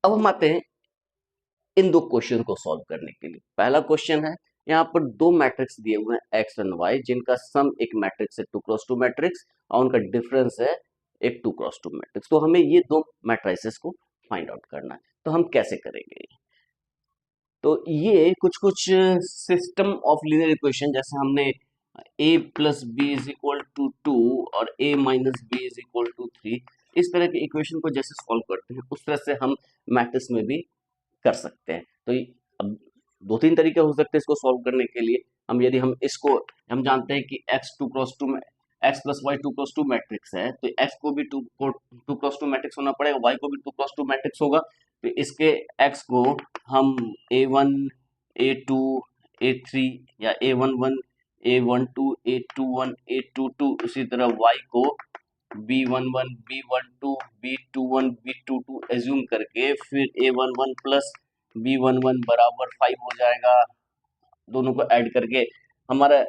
अब हम आते हैं इन दो क्वेश्चन को सॉल्व करने के लिए। पहला क्वेश्चन है, यहाँ पर दो मैट्रिक्स दिए हुए हैं एक्स एंड वाई, जिनका सम एक मैट्रिक्स है 2x2 मैट्रिक्स और उनका डिफरेंस है एक 2x2 मैट्रिक्स। तो हमें ये दो मैट्रिसेस को फाइंड आउट करना है। तो हम कैसे करेंगे? तो ये कुछ कुछ सिस्टम ऑफ लीनियर इक्वेशन, जैसे हमने a plus B is equal to 2 और a minus B is equal to 3, इस तरह के इक्वेशन को जैसे सॉल्व करते हैं उस तरह से हम मैट्रिक्स में भी कर सकते हैं। तो अब दो तीन तरीके हो सकते हैं इसको सॉल्व करने के लिए। हम इसको हम जानते हैं कि x plus Y 2x2 matrix है, तो एक्स को भी 2x2 मैट्रिक्स होना पड़ेगा, वाई को भी 2x2 मैट्रिक्स होगा। तो इसके एक्स को हम a1 a2 a3 या a11 a12 a21 a22, उसी तरह y को b11 b12 b21 b22 assume करके फिर a11 प्लस b11 बराबर 5 हो जाएगा। दोनों को ऐड करके हमारा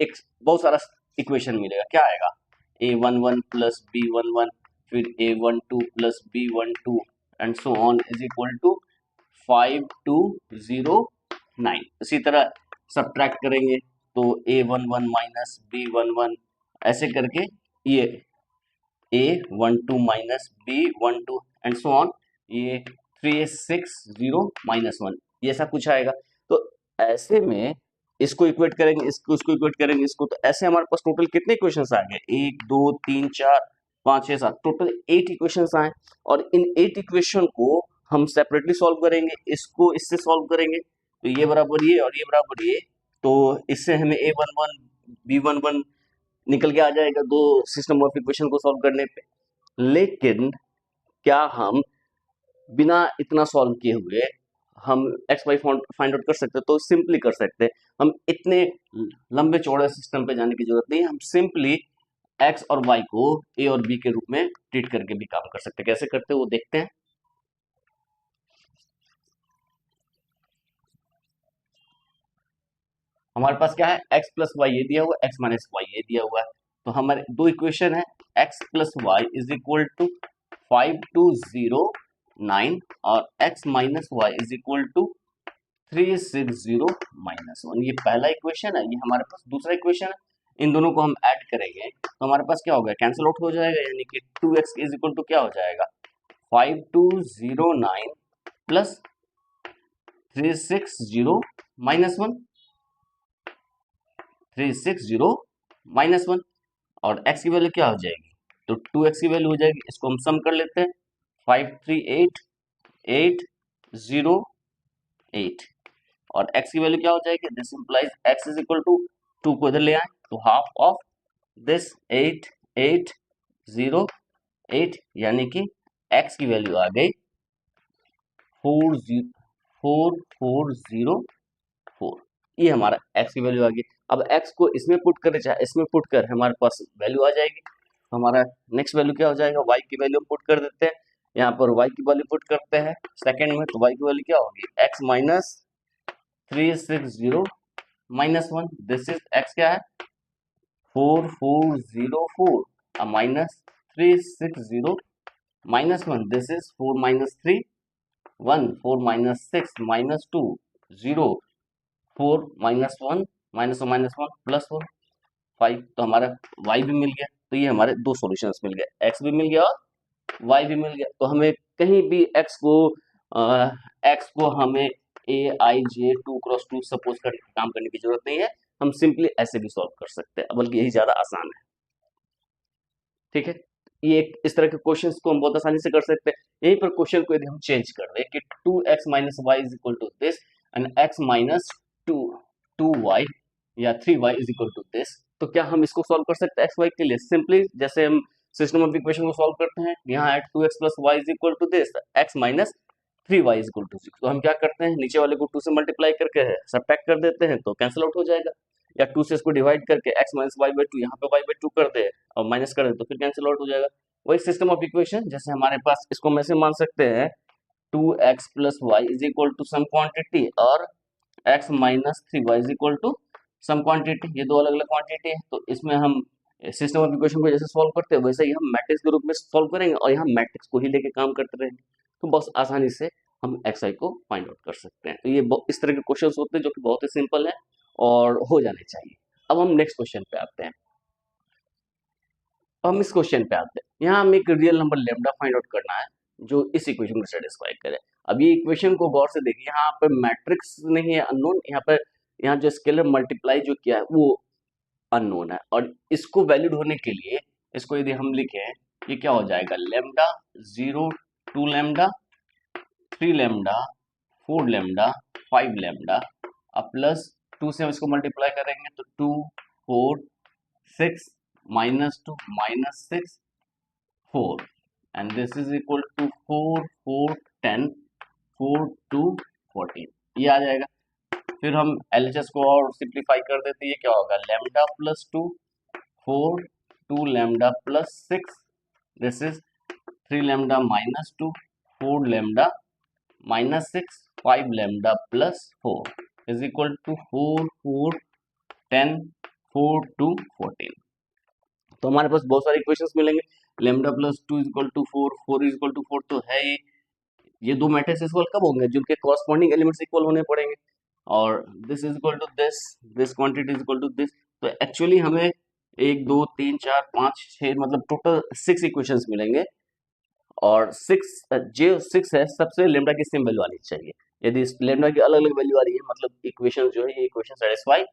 एक बहुत सारा इक्वेशन मिलेगा। क्या आएगा? a11 प्लस b11 फिर a12 plus b12 and so on is equal to 5209। इसी तरह सब्ट्रैक्ट करेंगे तो a11 माइनस b11 ऐसे करके ये a12 minus b12 and so on, ये 360 माइनस 1, ये ऐसा कुछ आएगा। तो ऐसे में इसको इक्वेट करेंगे, इसको इक्वेट करेंगे इसको, तो ऐसे हमारे पास टोटल कितने इक्वेशंस आ गए? 1 2 3 4 5 6 7, टोटल 8 इक्वेशंस आए। और इन 8 इक्वेशन को हम सेपरेटली सॉल्व करेंगे, इसको इससे सॉल्व करेंगे, तो ये बराबर ये और ये बराबर ये, तो इससे हमें a11 b11 निकल के आ जाएगा दो सिस्टम ऑफ इक्वेशन को सॉल्व करने पे। लेकिन क्या हम बिना इतना सॉल्व किए हुए हम एक्स वाई फाइंड आउट कर सकते हैं? तो सिंपली कर सकते हैं। हम इतने लंबे चौड़े सिस्टम पे जाने की जरूरत नहीं है, हम सिंपली एक्स और वाई को ए और बी के रूप में ट्रीट करके भी काम कर सकते हैं। कैसे करते हैं वो देखते हैं। हमारे पास क्या है? एक्स प्लस वाई ये दिया हुआ है, एक्स माइनस वाई ये दिया हुआ है। तो हमारे दो इक्वेशन है, X plus Y is equal to 5209 और X minus Y is equal to 360 minus 1। ये पहला इक्वेशन है, ये हमारे पास दूसरा इक्वेशन है। इन दोनों को हम ऐड करेंगे तो हमारे पास क्या होगा? कैंसिल आउट हो जाएगा, यानी कि 2x इज इक्वल टू क्या हो जाएगा? 5209 प्लस 360 माइनस 1, 360 माइनस 1, और x की वैल्यू क्या हो जाएगी? तो 2x की वैल्यू हो जाएगी। इसको हम सम कर लेते हैं, 538808, और x की वैल्यू क्या हो जाएगी? This implies x is equal to 2 को इधर ले आए तो हाफ ऑफ दिस 8808, यानी कि x की वैल्यू आ गई 4404। ये हमारा x की वैल्यू आ गई। अब x को इसमें पुट करें चाहे इसमें पुट कर, हमारे पास वैल्यू आ जाएगी। हमारा नेक्स्ट वैल्यू क्या हो जाएगा? y की वैल्यू पुट कर देते हैं, यहाँ पर y की वैल्यू पुट करते हैं सेकंड में, तो y की वैल्यू क्या होगी? x minus 360 minus 1, this is x क्या है? 4404 minus 360 minus 1, this is 4 minus 3 1, 4 minus 6 minus 2 0, 4 minus 1 minus 1 plus 1 5। तो हमारा y भी मिल गया। तो ये हमारे दो सॉल्यूशंस मिल गए, x भी मिल गया और y भी मिल गया। तो हमें कहीं भी x को हमें aij 2x2 सपोज कर काम करने की जरूरत नहीं है, हम सिंपली ऐसे भी सॉल्व कर सकते हैं, बल्कि यही ज्यादा आसान है। ठीक है, ये इस तरह के क्वेश्चंस को हम बहुत आसानी से कर सकते हैं। यहीं पर क्वेश्चन को यदि हम चेंज कर दें कि 2x minus Y is equal to this and x minus 2y या 3y is equal to this, तो क्या हम इसको सॉल्व कर सकते हैं एक्स वाई के लिए? सिंपली जैसे हम सिस्टम ऑफ इक्वेशन को सॉल्व करते हैं, यहाँ at 2x plus Y is equal to this, x minus 3y is equal to 6, तो हम क्या करते हैं? नीचे वाले को 2 से मल्टीप्लाई करके सबट्रैक्ट कर देते हैं, तो कैंसिल आउट हो जाएगा। या 2 से इसको डिवाइड करके x माइनस वाई बाई 2, यहाँ पे y बाई 2 कर दे और माइनस कर दे, तो फिर कैंसिल आउट हो जाएगा। वही सिस्टम ऑफ इक्वेशन, जैसे हमारे पास इसको हम ऐसे मान सकते हैं 2x plus Y is equal to some quantity और x minus 3y is equal to some quantity, ये दो अलग अलग क्वांटिटी है। तो इसमें हम सिस्टम ऑफ इक्वेशन को जैसे सॉल्व करते हैं वैसे ही हम मैट्रिक्स के रूप में सॉल्व करेंगे और यहाँ मैट्रिक्स को ही लेके काम करते रहेंगे। तो बस आसानी से हम xi को फाइंड आउट कर सकते हैं। तो ये इस तरह के क्वेश्चंस होते हैं जो कि बहुत ही सिंपल है और हो जाने चाहिए। अब हम नेक्स्ट क्वेश्चन पे आते हैं। अब हम इस क्वेश्चन पे आते हैं। यहाँ हमें एक real number lambda find out करना है जो इस इक्वेशन को सेटिस्फाई करे। अब ये इक्वेशन को गौर से देखिए, यहाँ पर मैट्रिक्स नहीं है अननोन, यहाँ जो स्केलर मल्टीप्लाई जो किया है वो अननोन है, और इसको वैलिड होने के लिए इसको यदि हम लिखें, ये क्या हो जाएगा, lambda 0, 2 lambda, 3 lambda, 4 lambda, 5 lambda, अब प्लस 2 से हम इसको मल्टीप्लाई करेंगे तो 2, 4, 6, -2, -6, 4, and this is equal to 4, 4, 10, 4, 2, 14, ये आ जाएगा। फिर हम LHS को और सिंप्लीफाई कर देते हैं, ये क्या होगा, lambda plus 2, 4, 2 lambda plus 6, this is 3 lambda minus 2, 4 lambda minus 6, 5 lambda plus 4 is equal to 4, 4, 10, 4, 2, 14। तो हमारे पास बहुत सारे इक्वेशंस मिलेंगे। Lambda plus 2 is equal to 4, 4 is equal to 4 तो है ये दो मैट्रिक्स इक्वल कब होंगे, जिनके कॉरस्पॉन्डिंग एलिमेंट्स इक्वल होने पड़ेंगे, और this is equal to this quantity is equal to this. तो एक्चुअली हमें 1, 2, 3, 4, 5, 6 मतलब टोटल 6 इक्वेशंस मिलेंगे, और 6 है सबसे लेमडा की सेम वैल्यू आनी चाहिए। यदि लेमडा की अलग अलग वैल्यू आ रही है, मतलब इक्वेशन जो है ये इक्वेशन सेटिस्फाई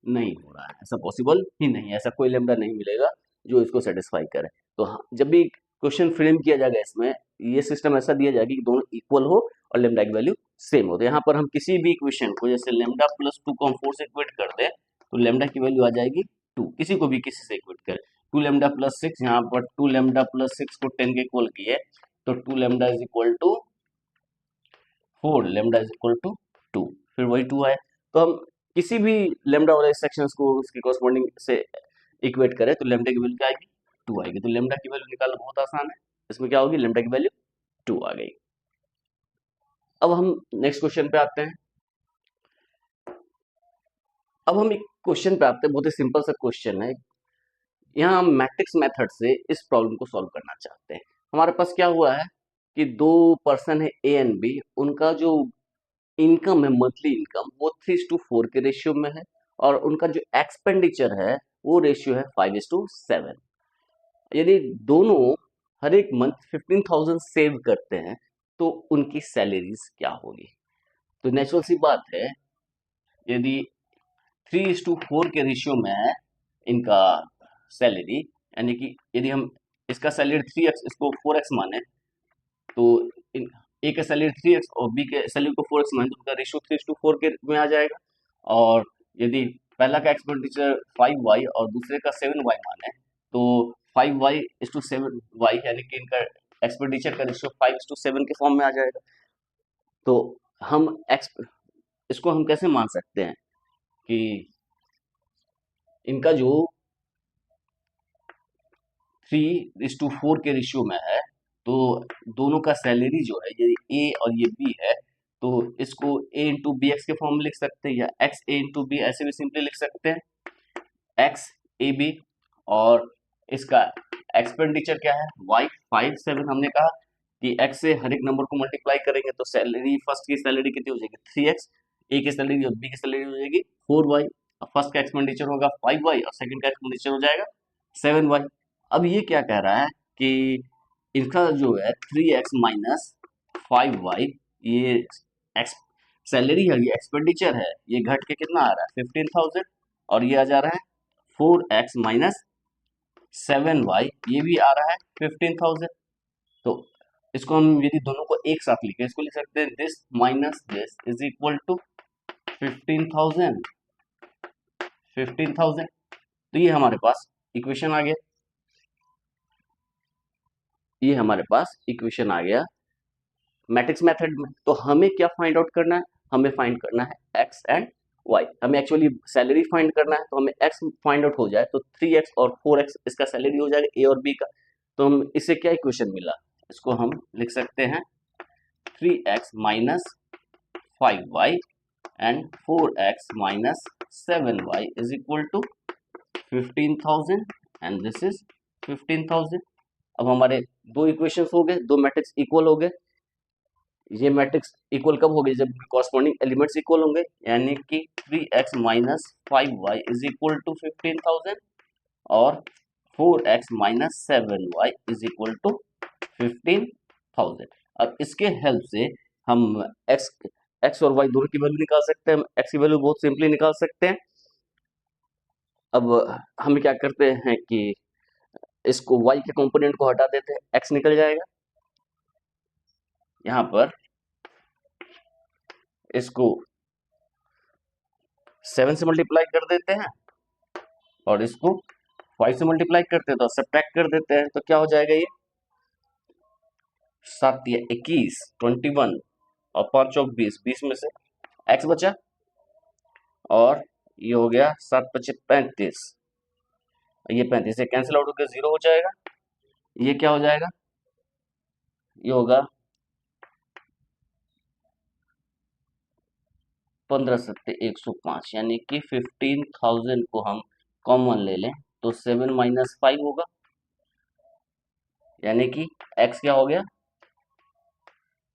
नहीं हो रहा है, ऐसा पॉसिबल ही नहीं है, ऐसा कोई लेमडा नहीं मिलेगा जो इसको सेटिस्फाई करे। तो जब भी क्वेश्चन फ्रेम किया जाएगा इसमें ये सिस्टम ऐसा दिया जाएगा कि दोनों इक्वल हो और लेमडा की वैल्यू सेम हो। तो यहाँ पर हम किसी भी इक्वेशन को जैसे लेमडा प्लस 2 को हम 4 से इक्वेट कर दें तो लेमडा की वैल्यू आ जाएगी 2, किसी को भी किसी से इक्वेट करें। 2 लेमडा प्लस 6, यहाँ पर 2 लेमडा प्लस 6 को 10 के इक्वल किए तो 2 lambda is equal to 4 lambda is equal to 2, फिर वही 2 आया। तो हम किसी भी लेमडा वाले सेक्शंस को उसके कॉरस्पॉन्डिंग से इक्वेट करें तो लेमडा की वैल्यू क्या आएगी, 2 आएगी। तो लेमडा की वैल्यू निकालना बहुत आसान है, इसमें क्या होगी, लेमडा की वैल्यू 2 आ गई। अब हम नेक्स्ट क्वेश्चन पे आते हैं। अब हम एक क्वेश्चन पे आते हैं, बहुत ही सिंपल सा क्वेश्चन है। यहाँ हम मैट्रिक्स मेथड से इस प्रॉब्लम को सॉल्व करना चाहते हैं। हमारे पास क्या हुआ है कि दो पर्सन है ए एंड बी, उनका जो इनकम है मंथली इनकम वो 3:4 के रेशियो में है, और उनका जो एक्सपेंडिचर है वो रेशियो है 5:7। यदि दोनों हर एक मंथ 15,000 सेव करते हैं तो उनकी सैलरीज क्या होगी। तो नेचुरल सी बात है, यदि 3:4 के रेशियो में है इनका सैलरी, यानी कि यदि हम इसका सैलरी 3x इसको 4x माने तो ए का सैलरी 3x और बी के सैलरी को 4x माने तो उनका रेशियो 3:4 के में आ जाएगा। और यदि पहला का एक्सपेंडिचर 5y और दूसरे का 7y माने तो 5y:7y यानी कि इनका एक्सपेंडिचर का रेशियो 5:7 के फॉर्म में आ जाएगा। तो हम इसको हम कैसे मान सकते हैं कि इनका जो 3:4 के रेशियो में है तो दोनों का सैलरी जो है यदि ए और ये बी है तो इसको a इंटू बी एक्स के फॉर्म में लिख सकते हैं, या एक्स ए इंटू बी ऐसे भी सिंपली लिख सकते हैं, एक्स ए बी, और इसका एक्सपेंडिचर क्या है y 5-7। हमने कहा कि x से हर एक नंबर को मल्टीप्लाई करेंगे तो सैलरी फर्स्ट की सैलरी कितनी हो जाएगी 3x, ए की सैलरी और बी की सैलरी हो जाएगी 4y, फर्स्ट का एक्सपेंडिचर होगा 5y और सेकंड का एक्सपेंडिचर हो जाएगा 7y। अब ये क्या कह रहा है कि इनका जो है 3x माइनस 5y, ये एक्स सैलरी है, ये एक्सपेंडिचर है, ये घट के कितना आ रहा है 15,000, और ये आ जा रहा है 4x माइनस 7y, ये भी आ रहा है 15,000। तो इसको हम यदि दोनों को एक साथ लिखें, इसको लिख सकते हैं this minus this is equal to 15,000। तो ये हमारे पास इक्वेशन आ गया, ये हमारे पास इक्वेशन आ गया मैट्रिक्स मेथड में। तो हमें क्या फाइंड आउट करना है, हमें फाइंड करना है एक्स एंड वाई। हमें एक्चुअली सैलरी फाइंड करना है, तो हमें एक्स फाइंड आउट हो जाए तो 3x और 4x इसका सैलरी हो जाएगा ए और बी का। तो हम इससे क्या इक्वेशन मिला, इसको हम लिख सकते हैं 3x minus 5y and 4x minus 7y is equal to 15,000 and this is 15,000। अब हमारे दो इक्वेशंस हो गए, दो मैट्रिक्स इक्वल हो गए। ये मैट्रिक्स इक्वल कब होगी, जब कॉरस्पॉन्डिंग एलिमेंट्स इक्वल होंगे, यानी कि 3x minus 5y is equal to 15,000 और 4x minus 7y is equal to 15,000। अब इसके हेल्प से हम x x और y दोनों की वैल्यू निकाल सकते हैं। हम x की वैल्यू बहुत सिंपली निकाल सकते हैं। अब हम क्या करते हैं कि इसको y के कंपोनेंट को हटा देते हैं, x निकल जाएगा। यहाँ पर इसको 7 से मल्टीप्लाई कर देते हैं और इसको 5 से मल्टीप्लाई करते हैं तो सब्ट्रैक्ट कर देते हैं, तो क्या हो जाएगा, ये 7 या 21 21 और 5 चौक 20, 20 में से x बचा और ये हो गया 7 पचे 35, ये 35 से कैंसिल आउट होकर 0 हो जाएगा। ये क्या हो जाएगा, ये होगा 15 सत्ते 105, यानी कि 15,000 को हम कॉमन ले लें तो 7 माइनस 5 होगा, यानी कि x क्या हो गया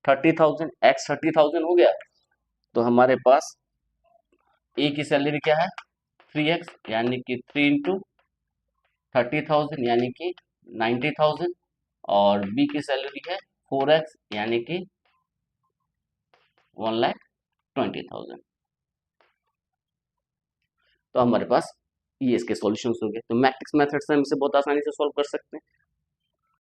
30,000, x 30,000 हो गया। तो हमारे पास ए की सैलरी क्या है 3x, यानी कि 3 इंटू 30,000 यानी कि 90,000 और बी की सैलरी है 4x यानी कि 1,20,000। तो हमारे पास ये इसके सॉल्यूशंस हो गए। तो मैट्रिक्स मेथड से हम इसे बहुत आसानी से सॉल्व कर सकते हैं।